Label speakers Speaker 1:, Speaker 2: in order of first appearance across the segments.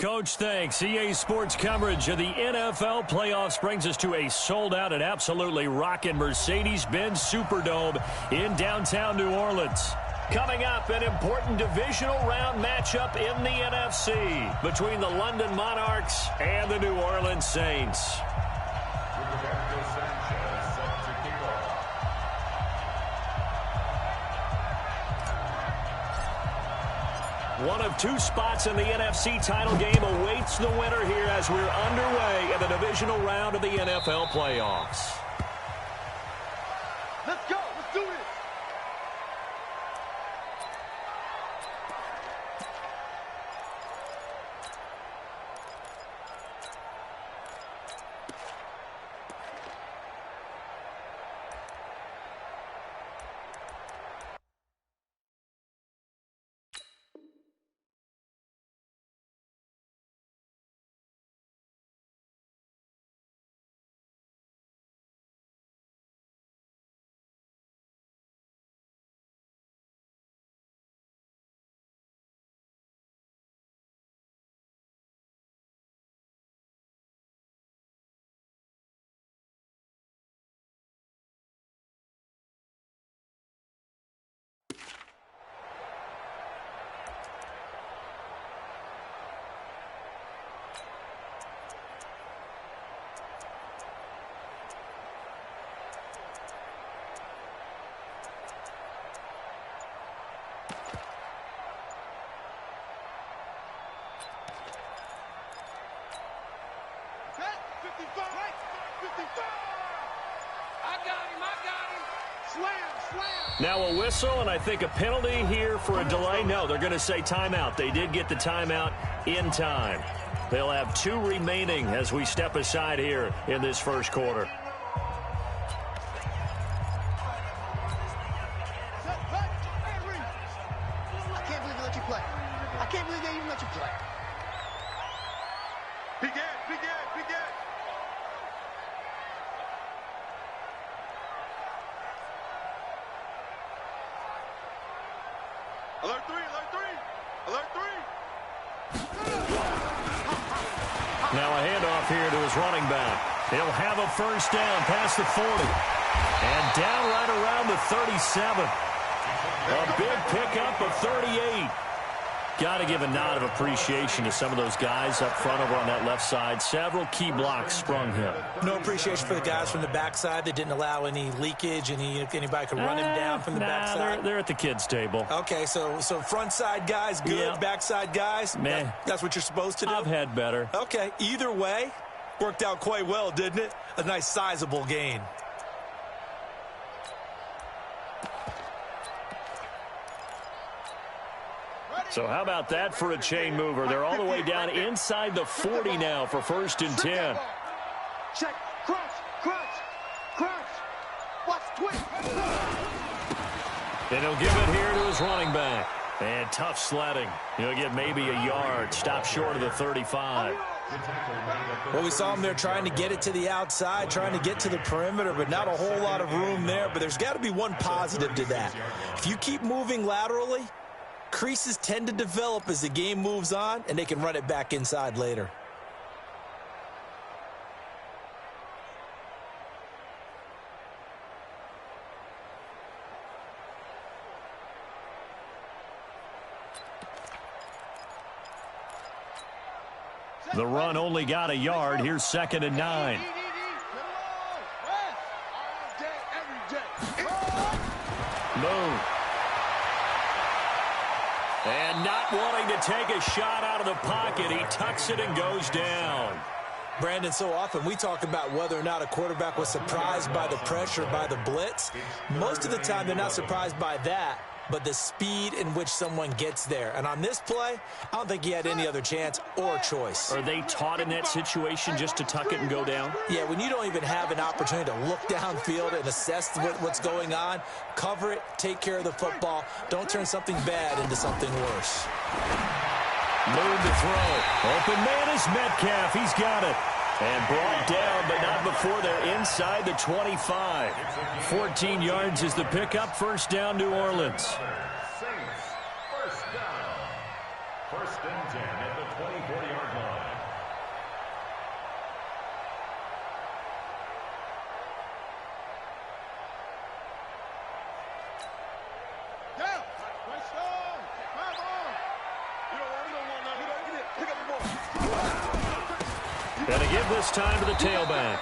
Speaker 1: Coach, thanks. EA Sports coverage of the NFL playoffs brings us to a sold-out and absolutely rocking Mercedes-Benz Superdome in downtown New Orleans. Coming up, an important divisional round matchup in the NFC between the London Monarchs and the New Orleans Saints. One of two spots in the NFC title game awaits the winner here as we're underway in the divisional round of the NFL playoffs.
Speaker 2: Let's go. Let's do this.
Speaker 1: Now a whistle, and I think a penalty here for a delay. No, they're going to say timeout. They did get the timeout in time. They'll have two remaining as we step aside here in this first quarter.
Speaker 2: I can't believe they let you play. I can't believe they even let you play. Begin. Alert three.
Speaker 1: Now a handoff here to his running back. He'll have a first down past the 40. And down right around the 37. A big pickup of 38. Got to give a nod of appreciation to some of those guys up front over on that left side. Several key blocks sprung him.
Speaker 3: No appreciation for the guys from the backside that didn't allow any leakage, anybody could run him down from the backside.
Speaker 1: They're at the kids' table.
Speaker 3: Okay, so front side guys good,
Speaker 1: yeah.
Speaker 3: Backside guys,
Speaker 1: man,
Speaker 3: that's what you're supposed to do?
Speaker 1: I've had better.
Speaker 3: Okay, either way, worked out quite well, didn't it? A nice sizable gain.
Speaker 1: So how about that for a chain mover? They're all the way down inside the 40 now for 1st and 10.
Speaker 2: Check. Crunch. Watch, twist.
Speaker 1: And he'll give it here to his running back. And tough sledding. He'll get maybe a yard. Stop short of the 35.
Speaker 3: Well, we saw him there trying to get it to the outside, trying to get to the perimeter, but not a whole lot of room there. But there's got to be one positive to that. If you keep moving laterally, creases tend to develop as the game moves on, and they can run it back inside later.
Speaker 1: The run only got a yard. Here's 2nd and 9. Move. And not wanting to take a shot out of the pocket, he tucks it and goes down.
Speaker 3: Brandon, so often we talk about whether or not a quarterback was surprised by the pressure, by the blitz. Most of the time they're not surprised by that, but the speed in which someone gets there. And on this play, I don't think he had any other chance or choice.
Speaker 1: Are they taught in that situation just to tuck it and go down?
Speaker 3: Yeah, when you don't even have an opportunity to look downfield and assess what's going on, cover it, take care of the football. Don't turn something bad into something worse.
Speaker 1: Move to throw. Open man is Metcalf. He's got it. And brought down, but not before they're inside the 25. 14 yards is the pickup. First down, New Orleans.
Speaker 4: First and 10 at the 24-yard line.
Speaker 1: Gonna give this time to the tailback.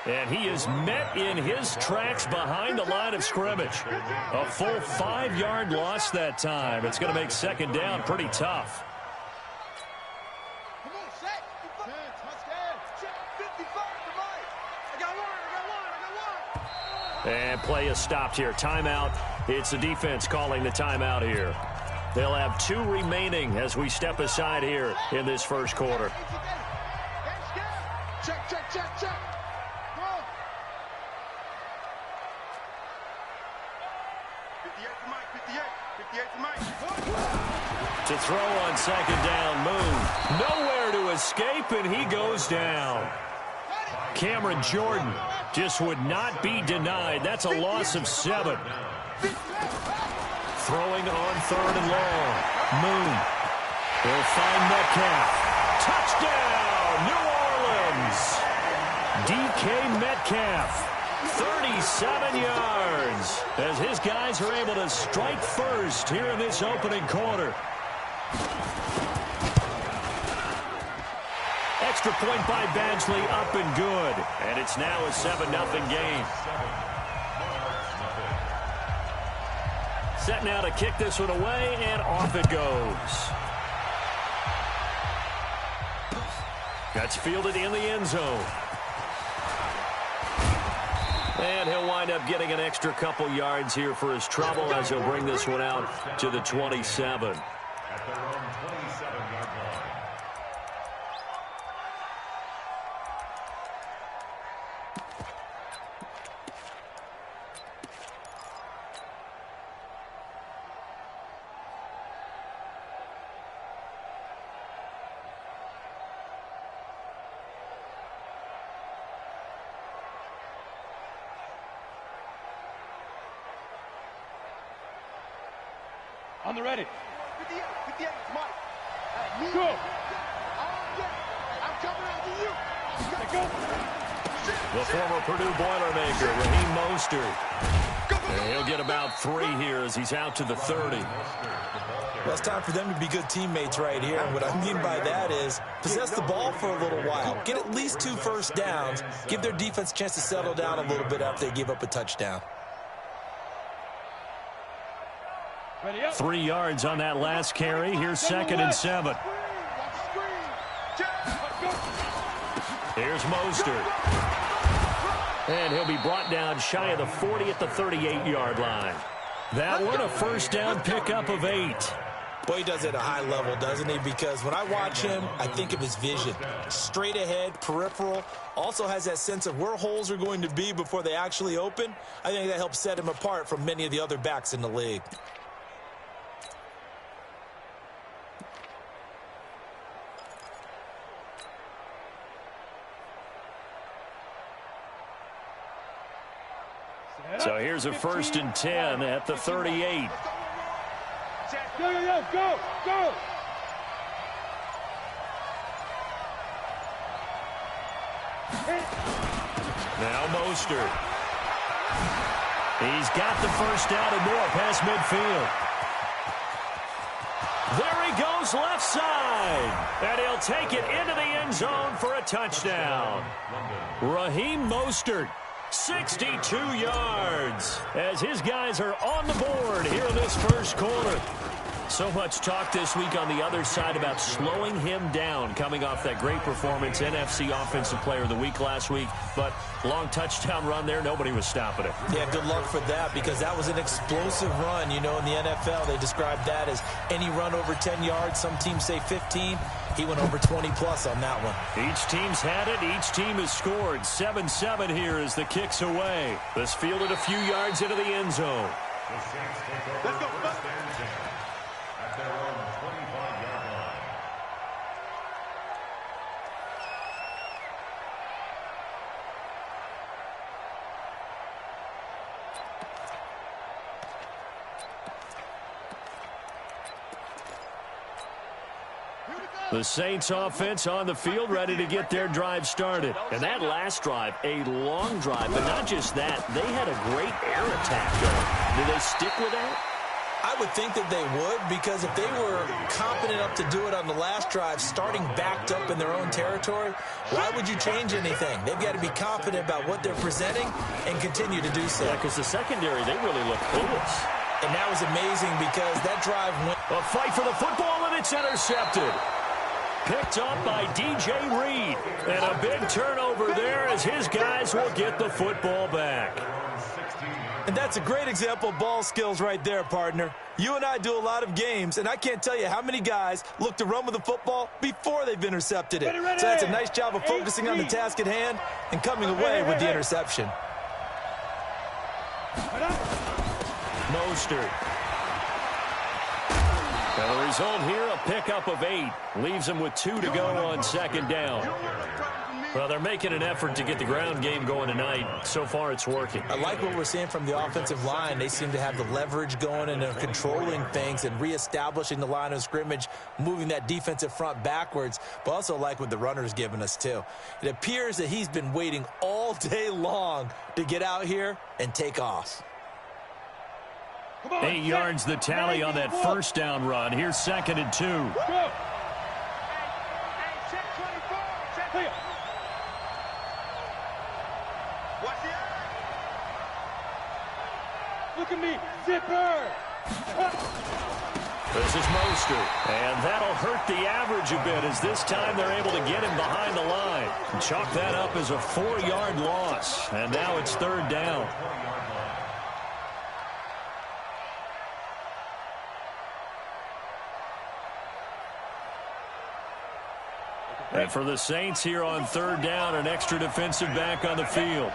Speaker 1: And he is met in his tracks behind the line of scrimmage. A full 5-yard loss that time. It's going to make second down pretty tough.
Speaker 2: Come on, set. Touchdown. 55 to right. I got one.
Speaker 1: And play is stopped here. Timeout. It's the defense calling the timeout here. They'll have 2 remaining as we step aside here in this first quarter.
Speaker 2: Check.
Speaker 1: To throw on second down, Moon. Nowhere to escape, and he goes down. Cameron Jordan just would not be denied. That's a loss of 7. Throwing on 3rd and long. Moon will find Metcalf. Touchdown, New Orleans. DK Metcalf. 37 yards as his guys are able to strike first here in this opening quarter. Extra point by Badgley, up and good. And it's now a 7-0 game. Set now to kick this one away, and off it goes. That's fielded in the end zone. And he'll wind up getting an extra couple yards here for his trouble as he'll bring this one out to the 27.
Speaker 4: At their own 27-yard line.
Speaker 5: On the ready.
Speaker 2: 58, it's Mike.
Speaker 5: Go.
Speaker 2: I'm coming after you.
Speaker 5: Go.
Speaker 1: The former Purdue Boilermaker, Raheem Mostert. And he'll get about 3 here as he's out to the 30.
Speaker 3: Well, it's time for them to be good teammates right here. And what I mean by that is possess the ball for a little while. Get at least 2 first downs. Give their defense a chance to settle down a little bit after they give up a touchdown.
Speaker 1: 3 yards on that last carry. Here's 2nd and 7. Here's Mostert. And he'll be brought down shy of the 40 at the 38-yard line. That one, a first down pickup of 8.
Speaker 3: Boy, he does it at a high level, doesn't he? Because when I watch him, I think of his vision. Straight ahead, peripheral. Also has that sense of where holes are going to be before they actually open. I think that helps set him apart from many of the other backs in the league.
Speaker 1: So here's a 1st and 10 at the 38.
Speaker 5: Go.
Speaker 1: Now Mostert. He's got the first down and more past midfield. There he goes left side. And he'll take it into the end zone for a touchdown. Raheem Mostert. 62 yards as his guys are on the board here in this first quarter. So much talk this week on the other side about slowing him down coming off that great performance, NFC Offensive Player of the Week last week. But long touchdown run there, nobody was stopping it.
Speaker 3: Yeah, good luck for that because that was an explosive run. You know, in the NFL, they describe that as any run over 10 yards. Some teams say 15. He went over 20-plus on that one.
Speaker 1: Each team's had it. Each team has scored. 7-7 here as the kick's away. This fielded a few yards into the end zone.
Speaker 4: Let's go. At their own 25-yard line.
Speaker 1: The Saints offense on the field, ready to get their drive started. And that last drive, a long drive, but not just that. They had a great air attack going. Do they stick with that?
Speaker 3: I would think that they would, because if they were confident enough to do it on the last drive, starting backed up in their own territory, why would you change anything? They've got to be confident about what they're presenting and continue to do so.
Speaker 1: Yeah, because the secondary, they really look clueless.
Speaker 3: And that was amazing because that drive went.
Speaker 1: A fight for the football, and it's intercepted. Picked up by DJ Reed. And a big turnover there as his guys will get the football back.
Speaker 3: And that's a great example of ball skills right there, partner. You and I do a lot of games, and I can't tell you how many guys look to run with the football before they've intercepted it. So that's a nice job of focusing on the task at hand and coming away with the interception.
Speaker 1: Mostert. And the result here, a pickup of 8. Leaves them with 2 to go on second down. Well, they're making an effort to get the ground game going tonight. So far, it's working.
Speaker 3: I like what we're seeing from the offensive line. They seem to have the leverage going, and they're controlling things and reestablishing the line of scrimmage, moving that defensive front backwards, but also like what the runner's giving us, too. It appears that he's been waiting all day long to get out here and take off.
Speaker 1: 8 yards the tally on that first down run. Here's 2nd and 2.
Speaker 5: Go. Look at me, zipper!
Speaker 1: This is Mostert, and that'll hurt the average a bit as this time they're able to get him behind the line. And chalk that up as a 4-yard loss, and now it's 3rd down. And for the Saints here on 3rd down, an extra defensive back on the field.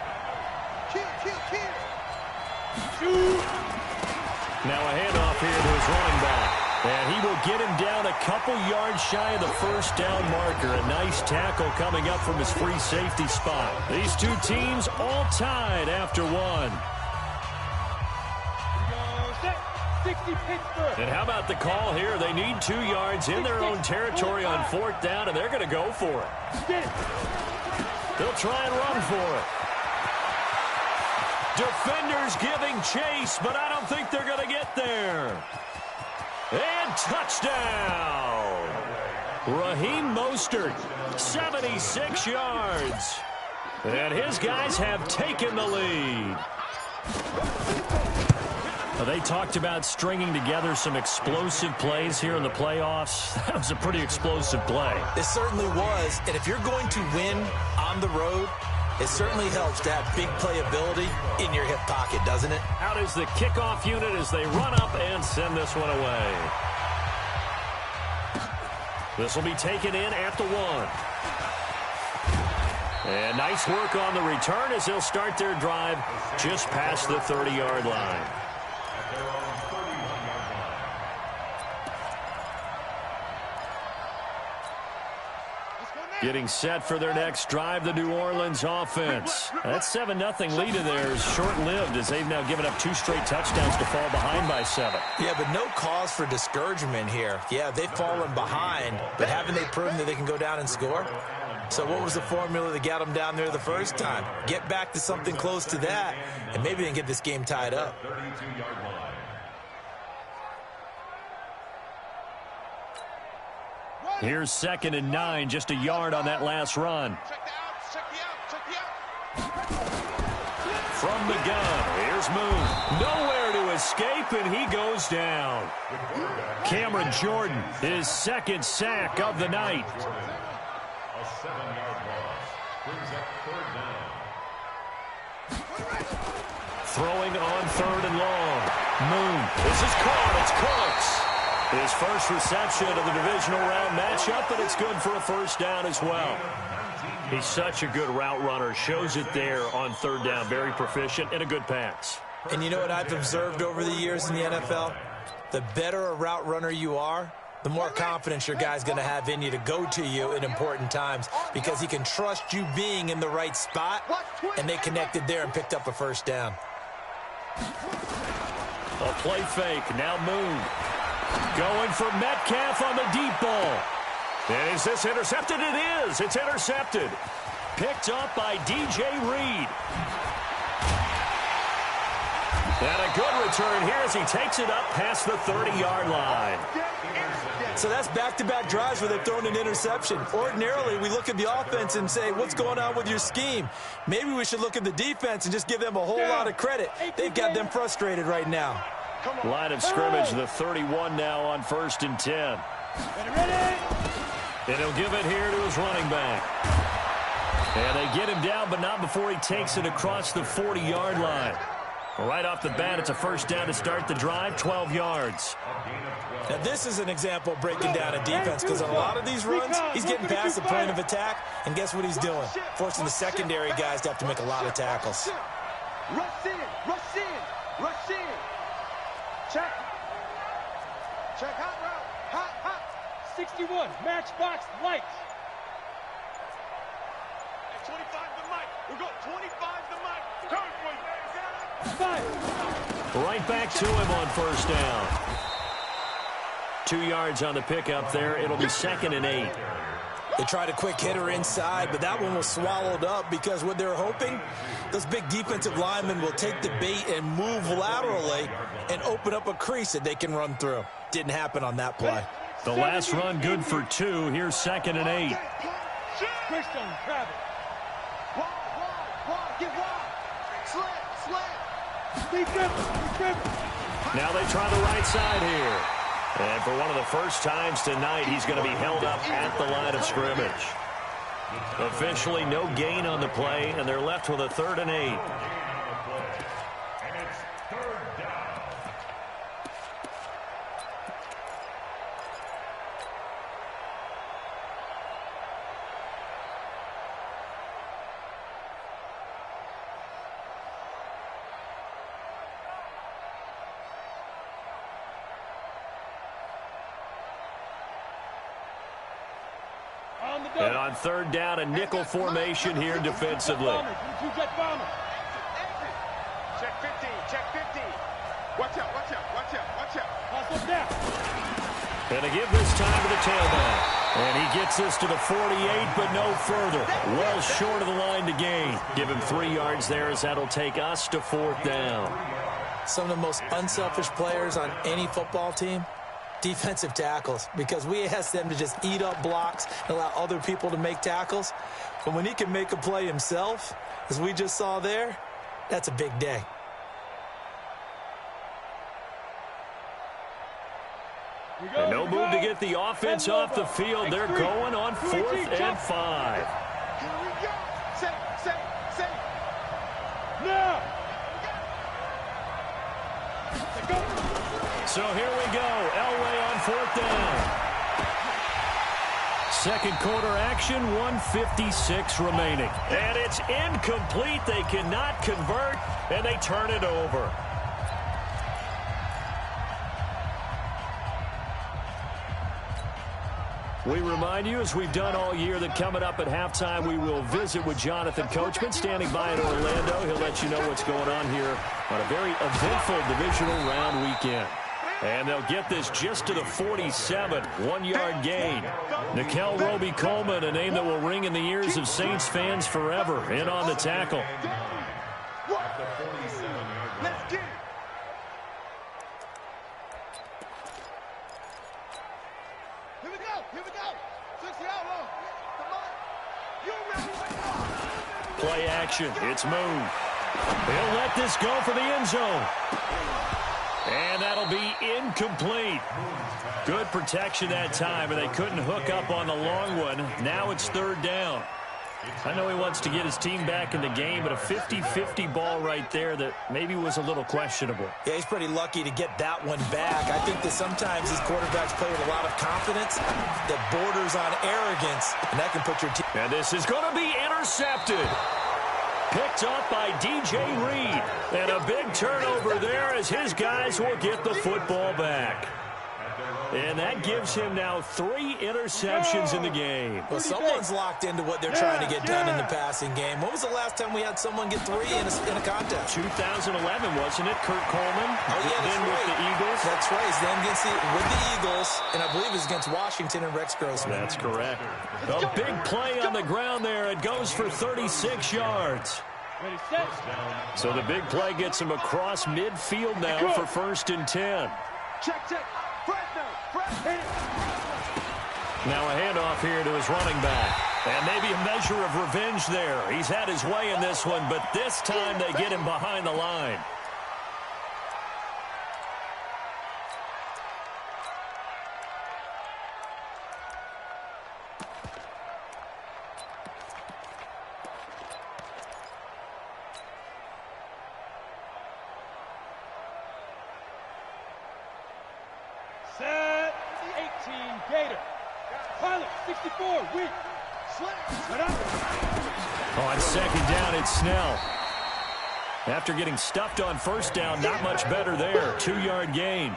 Speaker 1: Now a handoff here to his running back. And he will get him down a couple yards shy of the first down marker. A nice tackle coming up from his free safety spot. These two teams all tied after 1. And how about the call here? They need 2 yards in their own territory on 4th down, and they're going to go for it. They'll try and run for it. Defenders giving chase, but I don't think they're going to get there. And touchdown! Raheem Mostert, 76 yards. And his guys have taken the lead. They talked about stringing together some explosive plays here in the playoffs. That was a pretty explosive play.
Speaker 3: It certainly was. And if you're going to win on the road, it certainly helps to have big playability in your hip pocket, doesn't it?
Speaker 1: Out is the kickoff unit as they run up and send this one away. This will be taken in at the 1. And nice work on the return as they'll start their drive just past the 30-yard line. Getting set for their next drive, the New Orleans offense. That 7-0 lead of theirs short-lived as they've now given up 2 straight touchdowns to fall behind by 7.
Speaker 3: Yeah, but no cause for discouragement here. Yeah, they've fallen behind, but haven't they proven that they can go down and score? So what was the formula that got them down there the first time? Get back to something close to that, and maybe they can get this game tied up.
Speaker 1: Here's 2nd and 9, just a yard on that last run. From the gun, here's Moon. Nowhere to escape, and he goes down. Cameron Jordan, his 2nd sack of the night.
Speaker 4: A 7-yard loss brings up 3rd down.
Speaker 1: Throwing on 3rd and long. Moon, this is caught, it's Cooks. His first reception of the divisional round matchup, but it's good for a first down as well. He's such a good route runner. Shows it there on 3rd down. Very proficient and a good pass.
Speaker 3: And you know what I've observed over the years in the NFL? The better a route runner you are, the more confidence your guy's going to have in you to go to you in important times because he can trust you being in the right spot, and they connected there and picked up a first down.
Speaker 1: A play fake. Now Moon. Going for Metcalf on the deep ball. And is this intercepted? It is. It's intercepted. Picked up by DJ Reed. And a good return here as he takes it up past the 30-yard line.
Speaker 3: So that's back-to-back drives where they've thrown an interception. Ordinarily, we look at the offense and say, what's going on with your scheme? Maybe we should look at the defense and just give them a whole lot of credit. They've got them frustrated right now.
Speaker 1: Line of scrimmage, the 31 now on 1st and 10. And he'll give it here to his running back. And they get him down, but not before he takes it across the 40-yard line. Right off the bat, it's a first down to start the drive, 12 yards.
Speaker 3: Now, this is an example of breaking down a defense because on a lot of these runs, he's getting past the point of attack, and guess what he's doing? Forcing the secondary guys to have to make a lot of tackles.
Speaker 2: Rush in, rush in, rush in. Check. Check, hot route, hot.
Speaker 5: 61, matchbox lights.
Speaker 2: At 25 the mic. We're going 25 the mic. Come on,
Speaker 5: 5.
Speaker 1: Right back to him on first down. 2 yards on the pickup there. It'll be 2nd and 8.
Speaker 3: They tried a quick hitter inside, but that one was swallowed up because what they're hoping, those big defensive linemen will take the bait and move laterally and open up a crease that they can run through. Didn't happen on that play.
Speaker 1: The last run good for 2. Here's 2nd and 8.
Speaker 5: Christian, grab it.
Speaker 2: Wide, get wide. Slant.
Speaker 5: Defense.
Speaker 1: Now they try the right side here. And for one of the first times tonight, he's going to be held up at the line of scrimmage. Officially no gain on the play, and they're left with a 3rd and 8. And on 3rd down, a nickel formation here defensively.
Speaker 5: Check
Speaker 2: 15, check 15. Watch out.
Speaker 5: Hustle down.
Speaker 1: And to give this time to the tailback. And he gets this to the 48, but no further. Well short of the line to gain. Give him 3 yards there as that'll take us to 4th down.
Speaker 3: Some of the most unselfish players on any football team, defensive tackles, because we ask them to just eat up blocks and allow other people to make tackles. But when he can make a play himself, as we just saw there, that's a big day.
Speaker 1: And no move to get the offense off the field. They're going on 4th and 5.
Speaker 2: Here we go. Say.
Speaker 5: Now.
Speaker 1: So here we go. Elway on 4th down. Second quarter action, 1:56 remaining. And it's incomplete. They cannot convert, and they turn it over. We remind you, as we've done all year, that coming up at halftime, we will visit with Jonathan Coachman, standing by in Orlando. He'll let you know what's going on here on a very eventful divisional round weekend. And they'll get this just to the 47, 1-yard gain. Nickel Roby-Coleman, a name that will ring in the ears of Saints fans forever, in on the tackle.
Speaker 2: Let's get it. Here we go. 60 out. You ready?
Speaker 1: Play action. It's moved. He'll let this go for the end zone. And that'll be incomplete. Good protection that time, and they couldn't hook up on the long one. Now it's 3rd down. I know he wants to get his team back in the game, but a 50-50 ball right there that maybe was a little questionable.
Speaker 3: Yeah, he's pretty lucky to get that one back. I think that sometimes these quarterbacks play with a lot of confidence that borders on arrogance, and that can put your team.
Speaker 1: And this is going to be intercepted. Picked up by DJ Reed. And a big turnover there as his guys will get the football back. And that gives him now 3 interceptions in the game.
Speaker 3: Well, someone's locked into what they're trying to get done in the passing game. When was the last time we had someone get 3 in a contest?
Speaker 1: 2011, wasn't it? Kurt Coleman.
Speaker 3: Oh, yeah, that's
Speaker 1: then
Speaker 3: right.
Speaker 1: with the Eagles.
Speaker 3: That's right. He's then with the Eagles, and I believe it's against Washington and Rex Grossman.
Speaker 1: That's correct. A big play on the ground there. It goes for 36 yards.
Speaker 5: Ready, set.
Speaker 1: So the big play gets him across midfield now for 1st and 10.
Speaker 2: Check, check. Fresno.
Speaker 1: Now a handoff here to his running back. And maybe a measure of revenge there. He's had his way in this one, but this time they get him behind the line.
Speaker 5: Set. 18, Gator. Pilot, 64, weak. Right up.
Speaker 1: On 2nd down, it's Snell. After getting stuffed on 1st down, not much better there. 2-yard gain.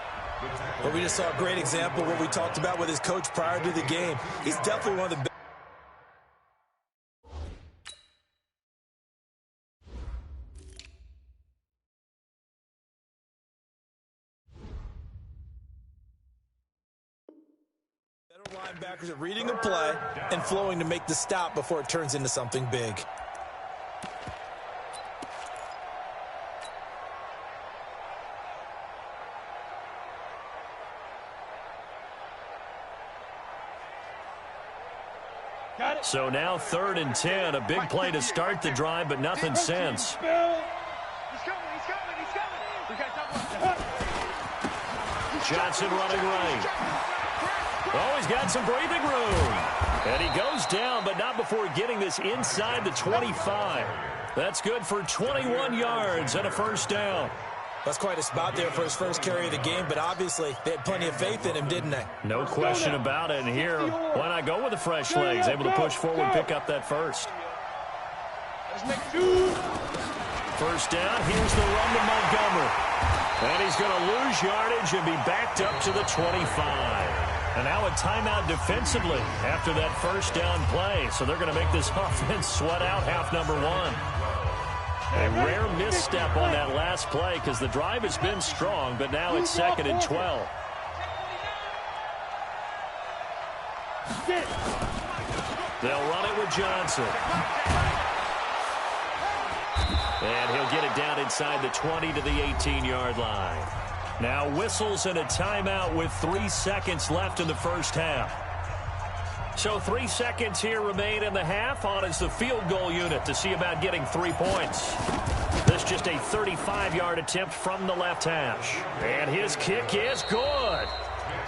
Speaker 3: But we just saw a great example of what we talked about with his coach prior to the game. He's definitely one of the best. Linebackers are reading a play and flowing to make the stop before it turns into something big.
Speaker 5: Got it.
Speaker 1: So now 3rd and 10. A big play to start the drive, but nothing since.
Speaker 5: Bill.
Speaker 2: He's coming. We got top
Speaker 1: Johnson running right. Oh, he's got some breathing room. And he goes down, but not before getting this inside the 25. That's good for 21 yards and a 1st down.
Speaker 3: That's quite a spot there for his first carry of the game, but obviously they had plenty of faith in him, didn't they?
Speaker 1: No question about it. And here, why not go with the fresh legs? Able to push forward, pick up that 1st.
Speaker 5: Let's make 2.
Speaker 1: 1st down, here's the run to Montgomery. And he's going to lose yardage and be backed up to the 25. And now a timeout defensively after that 1st down play. So they're going to make this offense sweat out half number 1. A rare misstep on that last play because the drive has been strong, but now it's 2nd and 12. They'll run it with Johnson. And he'll get it down inside the 20 to the 18-yard line. Now whistles and a timeout with 3 seconds left in the 1st half. So 3 seconds here remain in the half. On is the field goal unit to see about getting 3 points. This just a 35-yard attempt from the left hash. And his kick is good.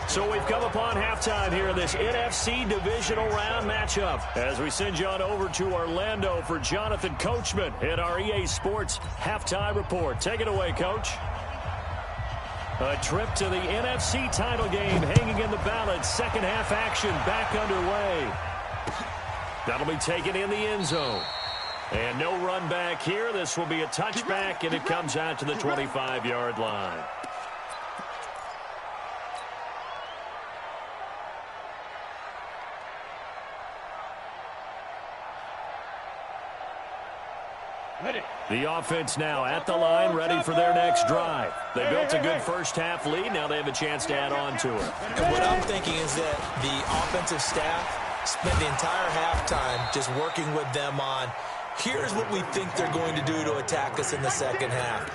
Speaker 1: So we've come upon halftime here in this NFC divisional round matchup. As we send you on over to Orlando for Jonathan Coachman in our EA Sports halftime report. Take it away, Coach. A trip to the NFC title game hanging in the balance. 2nd half action back underway. That'll be taken in the end zone. And no run back here. This will be a touchback, and it comes out to the 25-yard line. The offense now at the line, ready for their next drive. They built a good 1st half lead. Now they have a chance to add on to it.
Speaker 3: And what I'm thinking is that the offensive staff spent the entire halftime just working with them on, here's what we think they're going to do to attack us in the 2nd half.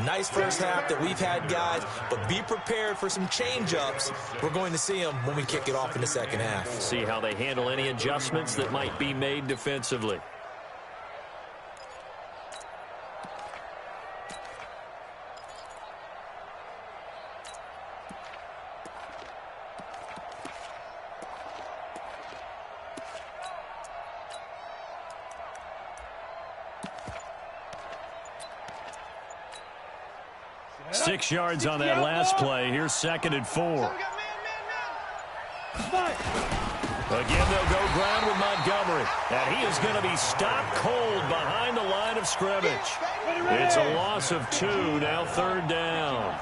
Speaker 3: Nice 1st half that we've had, guys, but be prepared for some change-ups. We're going to see them when we kick it off in the 2nd half.
Speaker 1: See how they handle any adjustments that might be made defensively. Six yards on that last play. Here's 2nd and 4. Again, they'll go ground with Montgomery. And he is going to be stopped cold behind the line of scrimmage. It's a loss of 2. Now 3rd down.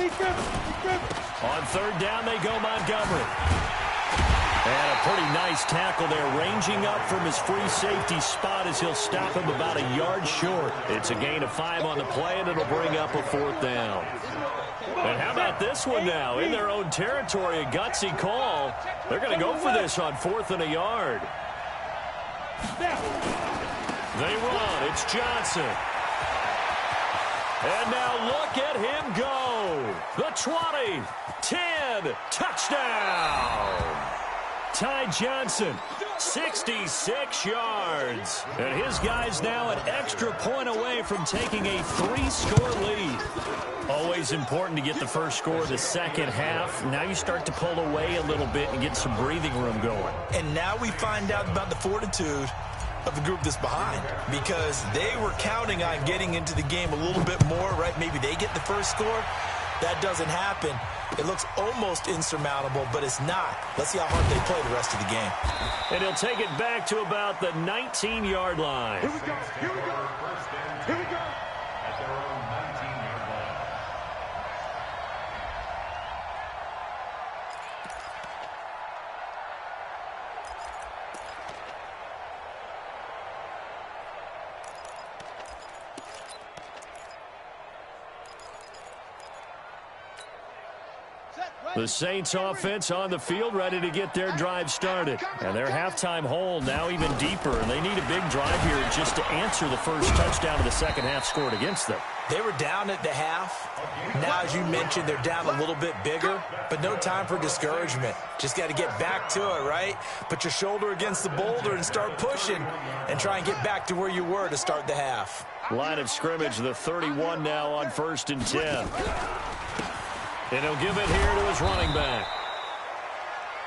Speaker 1: On third down, they go Montgomery. And a pretty nice tackle there, ranging up from his free safety spot as he'll stop him about a yard short. It's a gain of 5 on the play, and it'll bring up a 4th down. And how about this one now? In their own territory, a gutsy call. They're going to go for this on 4th and a yard. They run. It's Johnson. And now look at him go. The 20, 10, touchdown. Ty Johnson, 66 yards. And his guy's now an extra point away from taking a 3-score lead. Always important to get the first score of the second half. Now you start to pull away a little bit and get some breathing room going.
Speaker 3: And now we find out about the fortitude of the group that's behind, because they were counting on getting into the game a little bit more, right? Maybe they get the first score. That doesn't happen. It looks almost insurmountable, but it's not. Let's see how hard they play the rest of the game.
Speaker 1: And he'll take it back to about the 19-yard line.
Speaker 5: Here we go. Here we go. Here we go.
Speaker 4: At their own 19-yard line.
Speaker 1: The Saints offense on the field, ready to get their drive started. And their halftime hole now even deeper, and they need a big drive here just to answer the first touchdown of the second half scored against them.
Speaker 3: They were down at the half. Now, as you mentioned, they're down a little bit bigger, but no time for discouragement. Just got to get back to it, right? Put your shoulder against the boulder and start pushing and try and get back to where you were to start the half.
Speaker 1: Line of scrimmage, the 31 now on 1st and 10. And he'll give it here to his running back.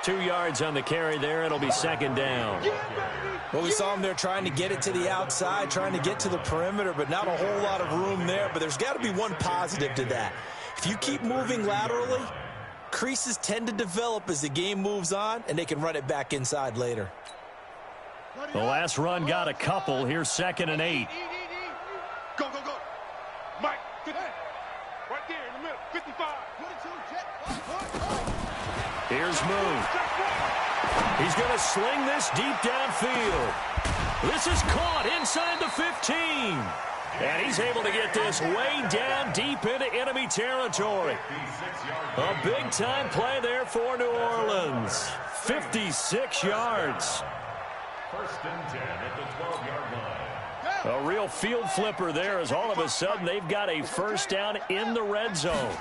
Speaker 1: 2 yards on the carry there. It'll be 2nd down.
Speaker 3: Well, we saw him there trying to get it to the outside, trying to get to the perimeter, but not a whole lot of room there. But there's got to be one positive to that. If you keep moving laterally, creases tend to develop as the game moves on, and they can run it back inside later.
Speaker 1: The last run got a couple. Here's 2nd and 8.
Speaker 5: Go, go, go. Mike, right there in the middle, 55.
Speaker 1: Here's Moon. He's going to sling this deep downfield. This is caught inside the 15. And he's able to get this way down deep into enemy territory. A big-time play there for New Orleans. 56 yards.
Speaker 4: 1st and 10 at the 12-yard line.
Speaker 1: A real field flipper there, as all of a sudden they've got a first down in the red zone.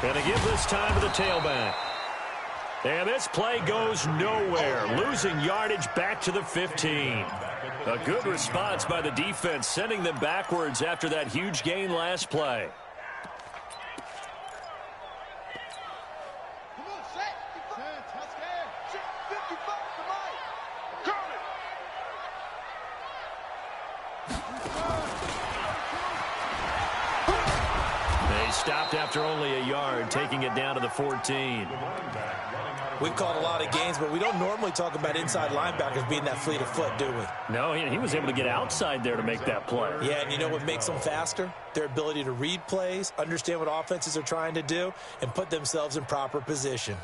Speaker 1: Going to give this time to the tailback. And this play goes nowhere, losing yardage back to the 15. A good response by the defense, sending them backwards after that huge gain last play.
Speaker 2: Come on, set. Touchdown. 55 to Mike.
Speaker 5: Call it.
Speaker 1: They stopped after only a yard, taking it down to the 14.
Speaker 3: We've called a lot of games, but we don't normally talk about inside linebackers being that fleet of foot, do we?
Speaker 1: No, he was able to get outside there to make that play.
Speaker 3: Yeah, and you know what makes them faster? Their ability to read plays, understand what offenses are trying to do, and put themselves in proper position.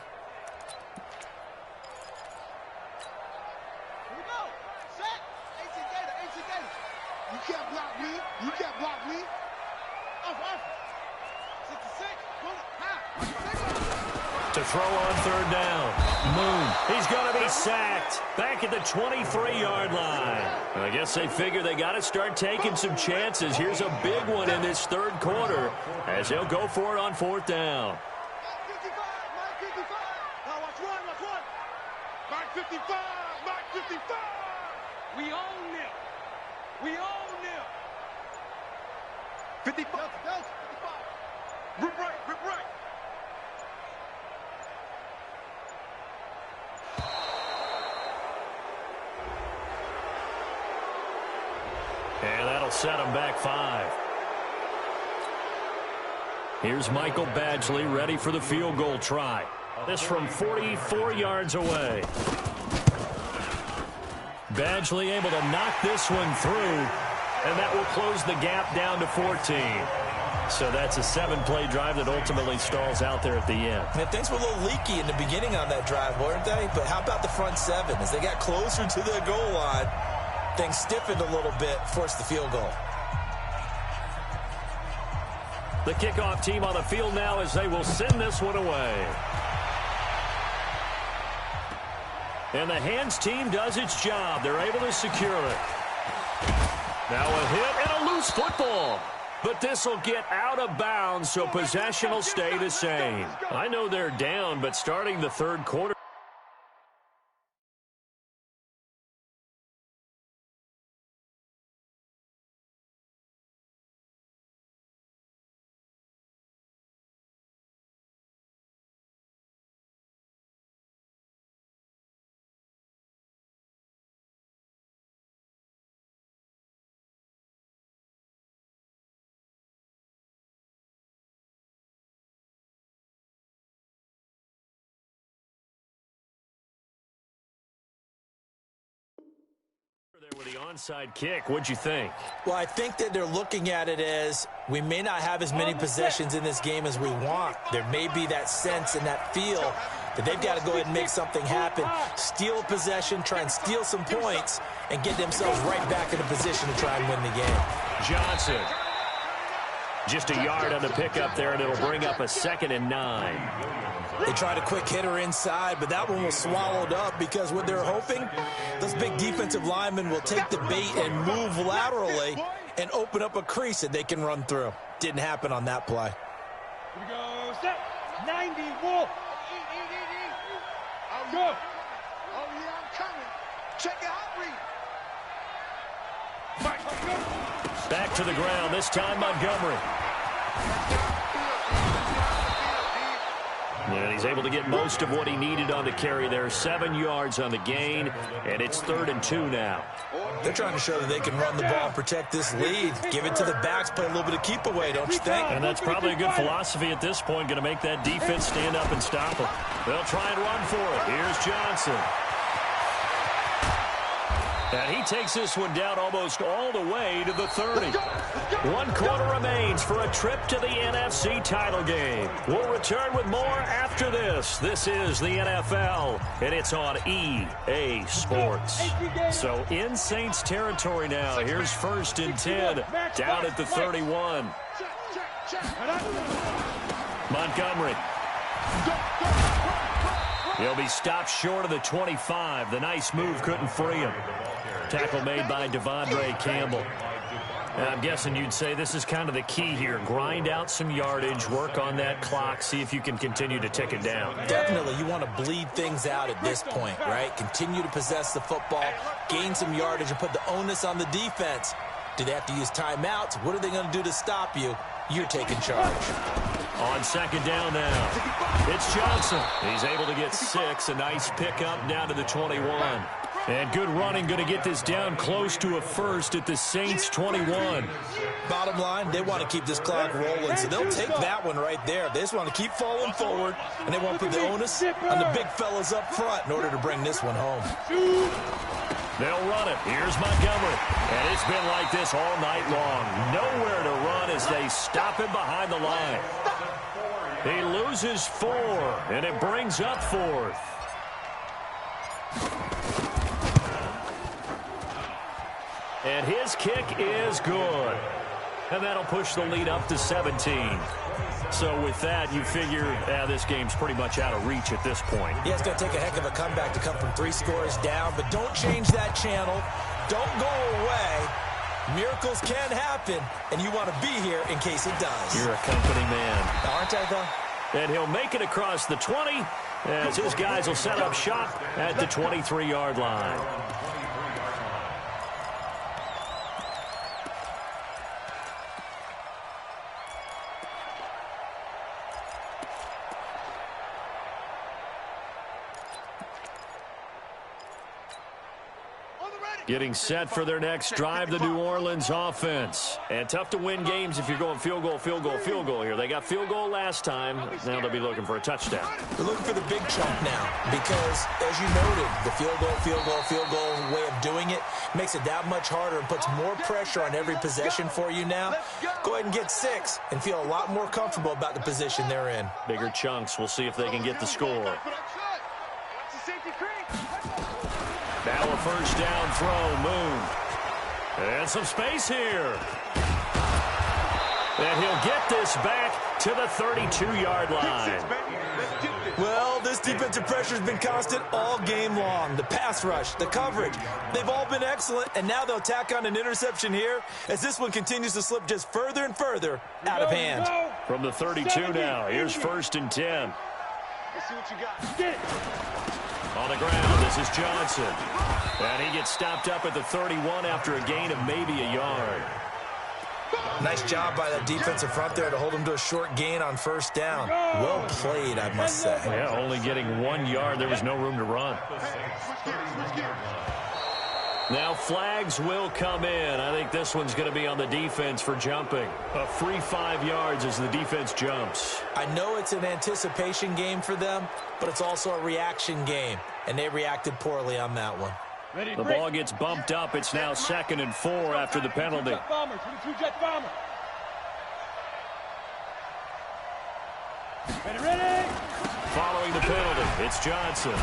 Speaker 2: Here we go. Set. 18 Gator. You can't block me. You can't block me. Off. 66. Pull it. High.
Speaker 1: To throw on third down. Moon. He's going to be sacked. Back at the 23-yard line. I guess they figure they got to start taking some chances. Here's a big one in this third quarter as they'll go for it on 4th down.
Speaker 2: Mike 55. Now watch one.
Speaker 5: Mike 55. Mike 55. We own them. We own them. 55.
Speaker 2: Delta. 55.
Speaker 5: Rip right.
Speaker 1: And that'll set him back 5. Here's Michael Badgley ready for the field goal try. This from 44 yards away. Badgley able to knock this one through, and that will close the gap down to 14. So that's a 7-play drive that ultimately stalls out there at the end.
Speaker 3: Man, things were a little leaky in the beginning on that drive, weren't they? But how about the front 7? As they got closer to the goal line, things stiffened a little bit, forced the field goal.
Speaker 1: The kickoff team on the field now as they will send this one away. And the hands team does its job. They're able to secure it. Now a hit and a loose football. But this will get out of bounds, so possession will stay the same. I know they're down, but starting the third quarter. There with the onside kick. What'd you think?
Speaker 3: Well, I think that they're looking at it as we may not have as many possessions in this game as we want. There may be that sense and that feel that they've got to go ahead and make something happen, steal a possession, try and steal some points, and get themselves right back in a position to try and win the game.
Speaker 1: Johnson. Just a yard on the pickup there, and it'll bring up a 2nd and 9.
Speaker 3: They tried a quick hitter inside, but that one was swallowed up because what they're hoping, those big defensive linemen will take the bait and move laterally and open up a crease that they can run through. Didn't happen on that play.
Speaker 2: Here we go. Step. 90. Wolf. Go. Oh, yeah, I'm coming. Check it out, Reed.
Speaker 1: Back to the ground, this time Montgomery. And he's able to get most of what he needed on the carry there. 7 yards on the gain, and it's 3rd and 2 now.
Speaker 3: They're trying to show that they can run the ball and protect this lead. Give it to the backs, play a little bit of keep away, don't you think?
Speaker 1: And that's probably a good philosophy at this point, going to make that defense stand up and stop them. They'll try and run for it. Here's Johnson. And he takes this one down almost all the way to the 30. 1 quarter remains for a trip to the NFC title game. We'll return with more after this. This is the NFL, and it's on EA Sports. So in Saints territory now. Here's 1st and 10 down at the 31. Montgomery. He'll be stopped short of the 25. The nice move couldn't free him. Tackle made by Devondre Campbell. And I'm guessing you'd say this is kind of the key here. Grind out some yardage, work on that clock, see if you can continue to tick it down.
Speaker 3: Definitely. You want to bleed things out at this point, right? Continue to possess the football, gain some yardage, and put the onus on the defense. Do they have to use timeouts? What are they going to do to stop you? You're taking charge.
Speaker 1: On 2nd down now, it's Johnson. He's able to get 6. A nice pickup down to the 21. And good running, going to get this down close to a 1st at the Saints 21.
Speaker 3: Bottom line, they want to keep this clock rolling, so they'll take that one right there. They just want to keep falling forward, and they want to put the onus on the big fellas up front in order to bring this one home.
Speaker 1: They'll run it. Here's Montgomery. And it's been like this all night long. Nowhere to run as they stop him behind the line. He loses 4, and it brings up 4th. And his kick is good. And that'll push the lead up to 17. So with that, you figure this game's pretty much out of reach at this point.
Speaker 3: Yeah, it's going to take a heck of a comeback to come from 3 scores down, but don't change that channel. Don't go away. Miracles can happen, and you want to be here in case it does.
Speaker 1: You're a company man.
Speaker 3: Aren't I, though?
Speaker 1: And he'll make it across the 20 as his guys will set up shop at the 23-yard line.
Speaker 2: On the ready.
Speaker 1: Getting set for their next drive, the New Orleans offense. And tough to win games if you're going field goal, field goal, field goal here. They got field goal last time. Now they'll be looking for a touchdown.
Speaker 3: They're looking for the big chunk now because, as you noted, the field goal, field goal, field goal way of doing it makes it that much harder and puts more pressure on every possession for you now. Go ahead and get 6 and feel a lot more comfortable about the position they're in.
Speaker 1: Bigger chunks. We'll see if they can get the score. Now a first down throw, Moon. And some space here. And he'll get this back to the 32-yard line.
Speaker 3: Well, this defensive pressure has been constant all game long. The pass rush, the coverage, they've all been excellent, and now they'll tack on an interception here as this one continues to slip just further and further out of hand.
Speaker 1: From the 32 now, here's 1st and 10.
Speaker 5: Let's see what you got. Get it.
Speaker 1: On the ground, this is Johnson. And he gets stopped up at the 31 after a gain of maybe a yard.
Speaker 3: Nice job by that defensive front there to hold him to a short gain on first down. Well played, I must say.
Speaker 1: Yeah, only getting 1 yard. There was no room to run. Now flags will come in. I think this one's going to be on the defense for jumping. A free 5 yards as the defense jumps.
Speaker 3: I know it's an anticipation game for them, but it's also a reaction game, and they reacted poorly on that one.
Speaker 1: The ball gets bumped up. It's now 2nd and 4 after the penalty.
Speaker 5: Following
Speaker 1: the penalty, it's Johnson.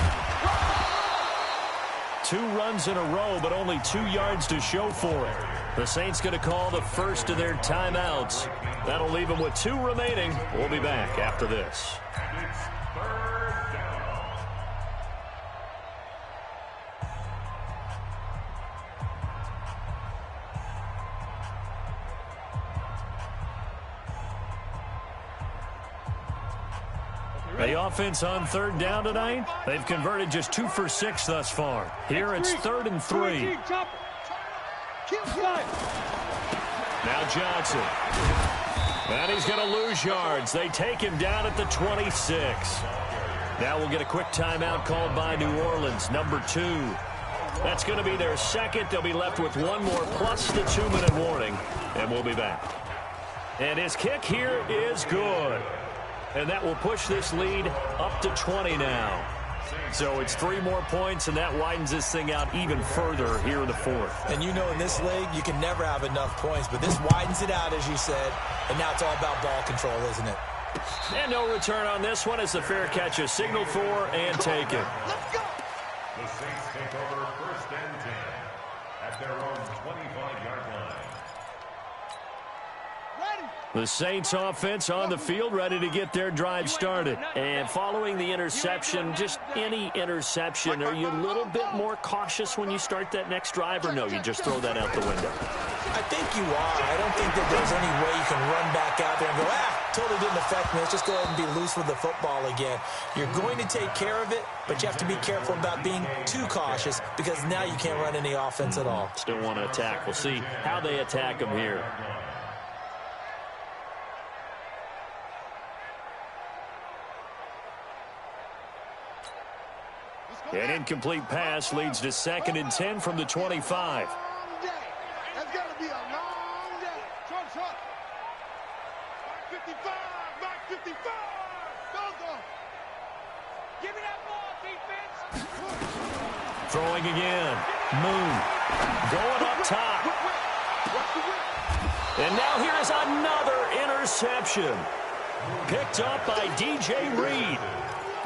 Speaker 1: 2 runs in a row, but only 2 yards to show for it. The Saints going to call the first of their timeouts. That'll leave them with 2 remaining. We'll be back after this. The offense on 3rd down tonight, they've converted just 2 for 6 thus far. Here it's 3rd and 3. Now Johnson. And he's going to lose yards. They take him down at the 26. Now we'll get a quick timeout called by New Orleans, number 2. That's going to be their second. They'll be left with 1 more plus the 2-minute warning, and we'll be back. And his kick here is good. And that will push this lead up to 20 now. So it's 3 more points, and that widens this thing out even further here in the 4th.
Speaker 3: And you know in this league, you can never have enough points, but this widens it out, as you said, and now it's all about ball control, isn't it?
Speaker 1: And no return on this one as the fair catch is signaled for and taken.
Speaker 2: Let's go.
Speaker 4: The Saints take over 1st and 10 at their own 25-yard line.
Speaker 1: The Saints offense on the field, ready to get their drive started. And following the interception, just any interception, are you a little bit more cautious when you start that next drive, or no, you just throw that out the window?
Speaker 3: I think you are. I don't think that there's any way you can run back out there and go, totally didn't affect me. Let's just go ahead and be loose with the football again. You're going to take care of it, but you have to be careful about being too cautious because now you can't run any offense at all.
Speaker 1: Still want to attack. We'll see how they attack them here. An incomplete pass leads to 2nd and 10 from the 25.
Speaker 2: That's got to be a long day. Short. Mark 55. Mark 55. Go. Give me that ball, defense.
Speaker 1: Throwing again. Moon. Going up top. And now here's another interception. Picked up by DJ Reed.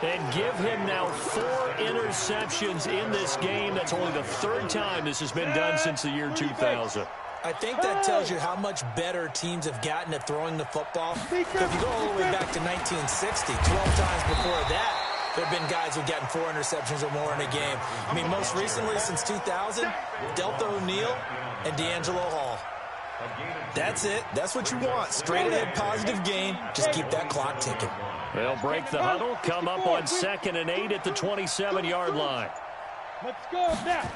Speaker 1: And give him now 4 interceptions in this game. That's only the 3rd time this has been done since the year 2000.
Speaker 3: I think that tells you how much better teams have gotten at throwing the football. If you go all the way back to 1960, 12 times before that, there have been guys who've gotten 4 interceptions or more in a game. I mean, most recently since 2000, Delta O'Neal and D'Angelo Hall. That's it. That's what you want. Straight ahead positive gain. Just keep that clock ticking.
Speaker 1: They'll break the huddle, come up on 2nd and 8 at the 27-yard line.
Speaker 5: Let's go now.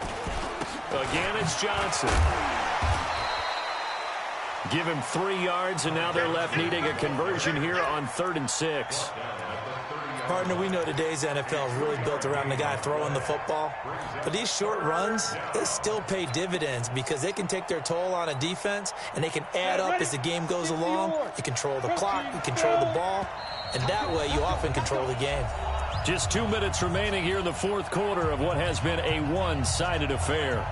Speaker 1: Again, it's Johnson. Give him 3 yards, and now they're left needing a conversion here on 3rd and 6.
Speaker 3: Partner, we know today's NFL is really built around the guy throwing the football. But these short runs, they still pay dividends because they can take their toll on a defense, and they can add up as the game goes along. You control the clock, you control the ball, and that way you often control the game.
Speaker 1: Just 2 minutes remaining here in the fourth quarter of what has been a one-sided affair.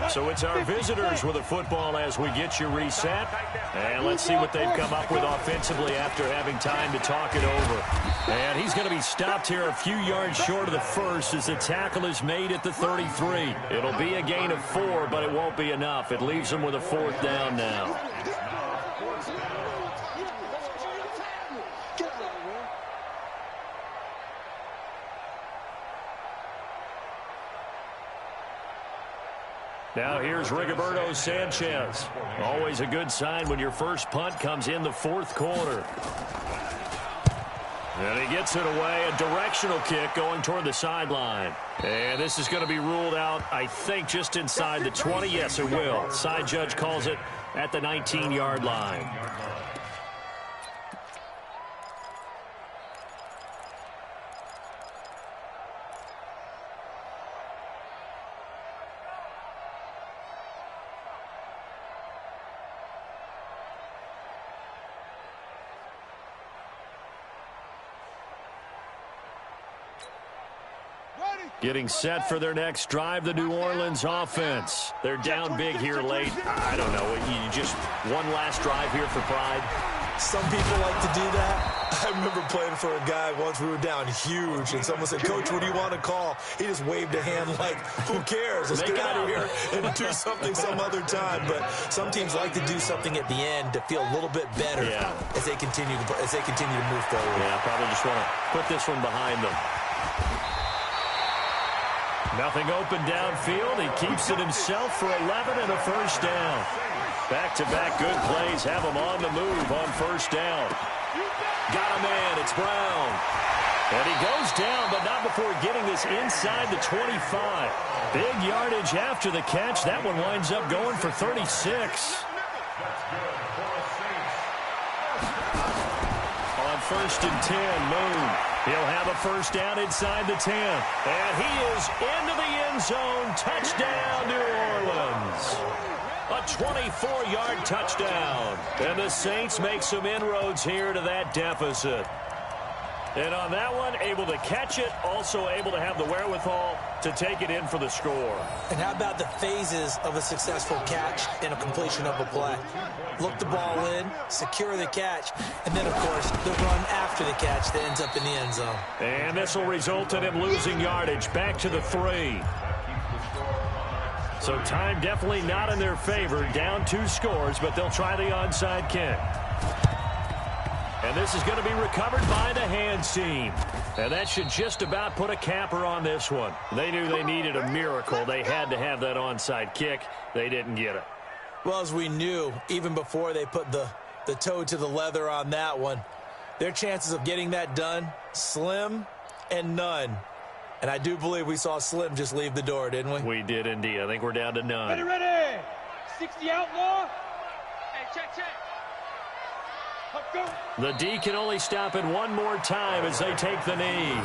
Speaker 1: So it's our visitors with a football as we get you reset. And let's see what they've come up with offensively after having time to talk it over. And he's going to be stopped here a few yards short of the first as the tackle is made at the 33. It'll be a gain of 4, but it won't be enough. It leaves them with a 4th down now. Now here's Rigoberto Sanchez. Always a good sign when your first punt comes in the fourth quarter. And he gets it away, a directional kick going toward the sideline. And this is going to be ruled out, I think, just inside the 20. Yes, it will. Side judge calls it at the 19-yard line. Getting set for their next drive, the New Orleans offense. They're down big here late. I don't know. You just one last drive here for pride.
Speaker 3: Some people like to do that. I remember playing for a guy once. We were down huge, and someone said, "Coach, what do you want to call?" He just waved a hand like, "Who cares? Let's get out of here and do something some other time." But some teams like to do something at the end to feel a little bit better as they continue to move forward.
Speaker 1: Yeah, probably just want to put this one behind them. Nothing open downfield. He keeps it himself for 11 and a first down. Back-to-back good plays have him on the move on first down. Got a man. It's Brown. And he goes down, but not before getting this inside the 25. Big yardage after the catch. That one winds up going for 36. On 1st and 10, Moon. He'll have a first down inside the 10. And he is into the end zone. Touchdown, New Orleans. A 24-yard touchdown. And the Saints make some inroads here to that deficit. And on that one, able to catch it, also able to have the wherewithal to take it in for the score.
Speaker 3: And how about the phases of a successful catch and a completion of a play? Look the ball in, secure the catch, and then, of course, the run after the catch that ends up in the end zone.
Speaker 1: And this will result in him losing yardage back to the 3. So time definitely not in their favor. Down 2 scores, but they'll try the onside kick. And this is going to be recovered by the hands team. And that should just about put a capper on this one. They knew they needed a miracle. They had to have that onside kick. They didn't get it.
Speaker 3: Well, as we knew, even before they put the toe to the leather on that one, their chances of getting that done, slim and none. And I do believe we saw Slim just leave the door, didn't we?
Speaker 1: We did indeed. I think we're down to none.
Speaker 2: Ready. 60 outlaw. Hey, check.
Speaker 1: The D can only stop it one more time as they take the knee.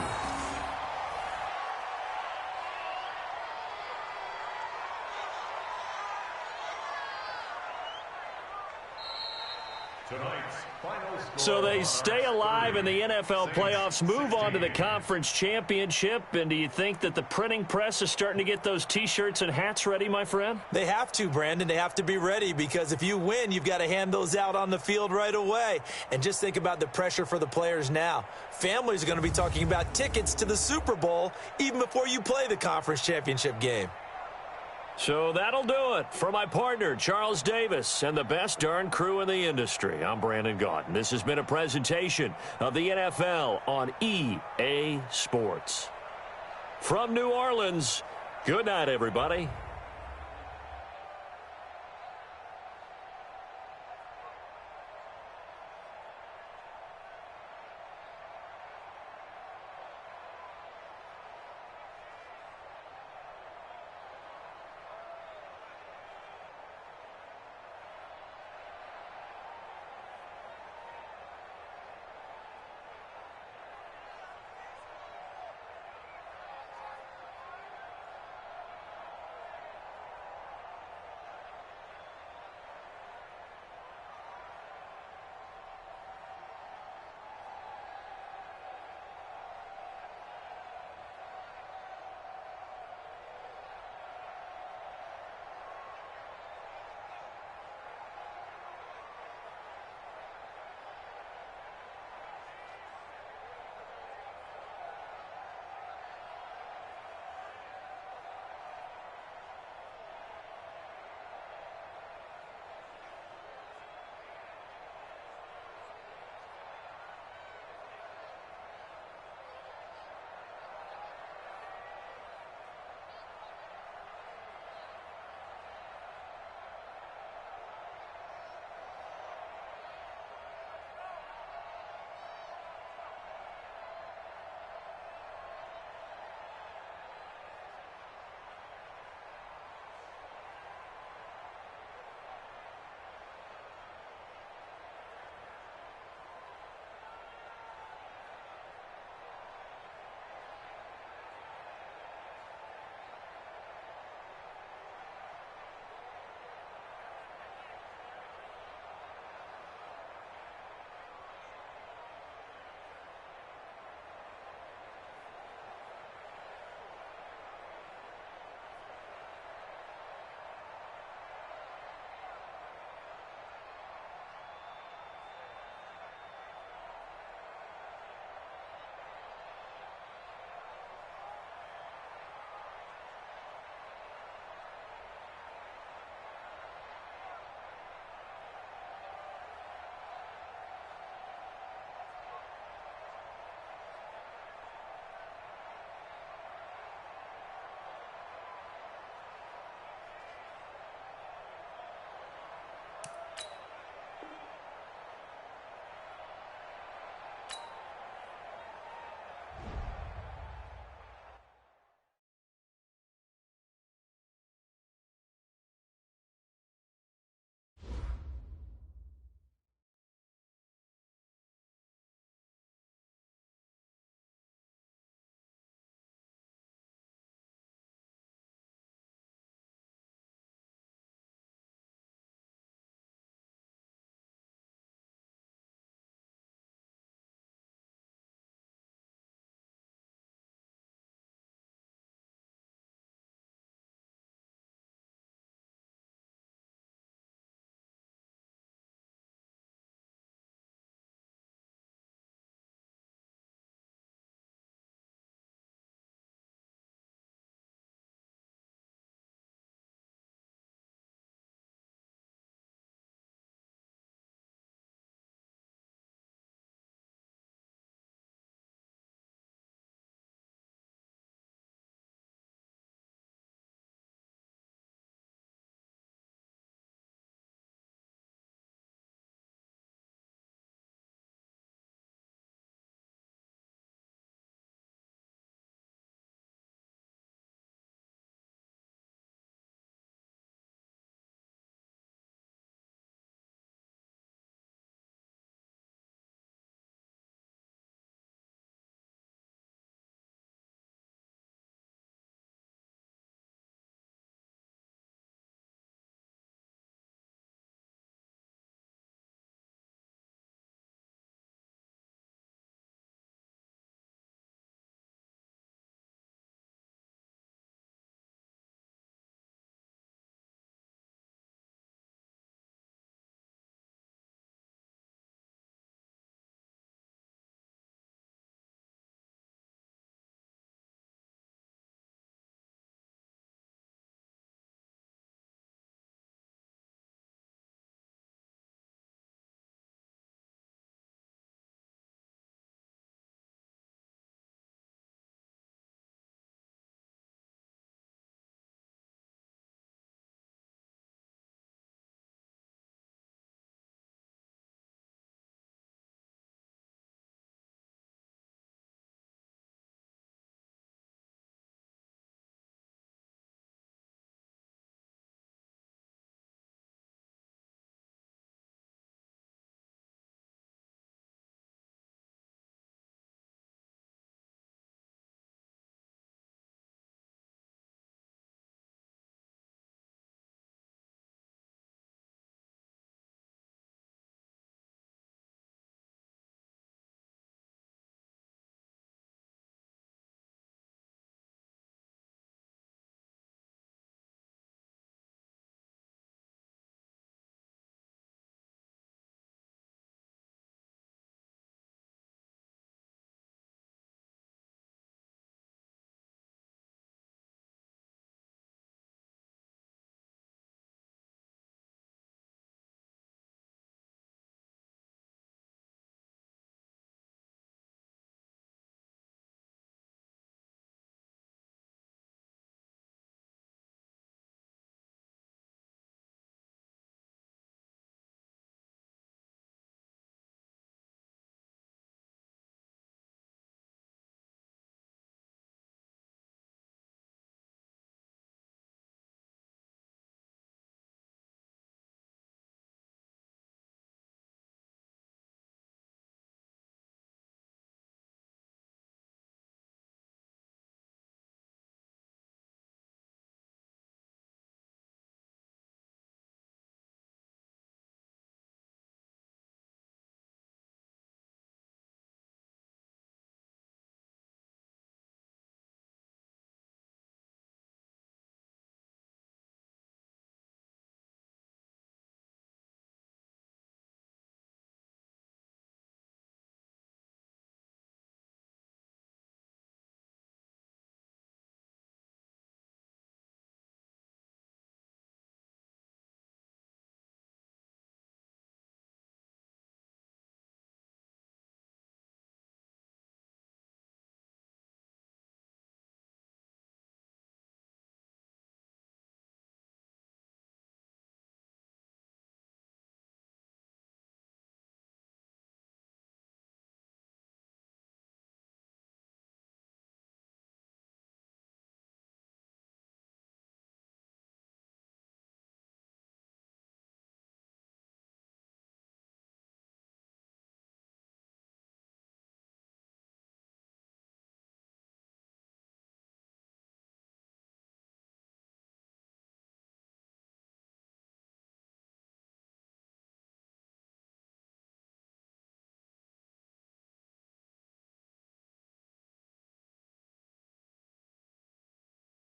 Speaker 1: So they stay alive in the NFL playoffs, move on to the conference championship. And do you think that the printing press is starting to get those T-shirts and hats ready, my friend?
Speaker 3: They have to, Brandon. They have to be ready because if you win, you've got to hand those out on the field right away. And just think about the pressure for the players now. Families are going to be talking about tickets to the Super Bowl even before you play the conference championship game.
Speaker 1: So that'll do it for my partner, Charles Davis, and the best darn crew in the industry. I'm Brandon Gaudin. This has been a presentation of the NFL on EA Sports. From New Orleans, good night, everybody.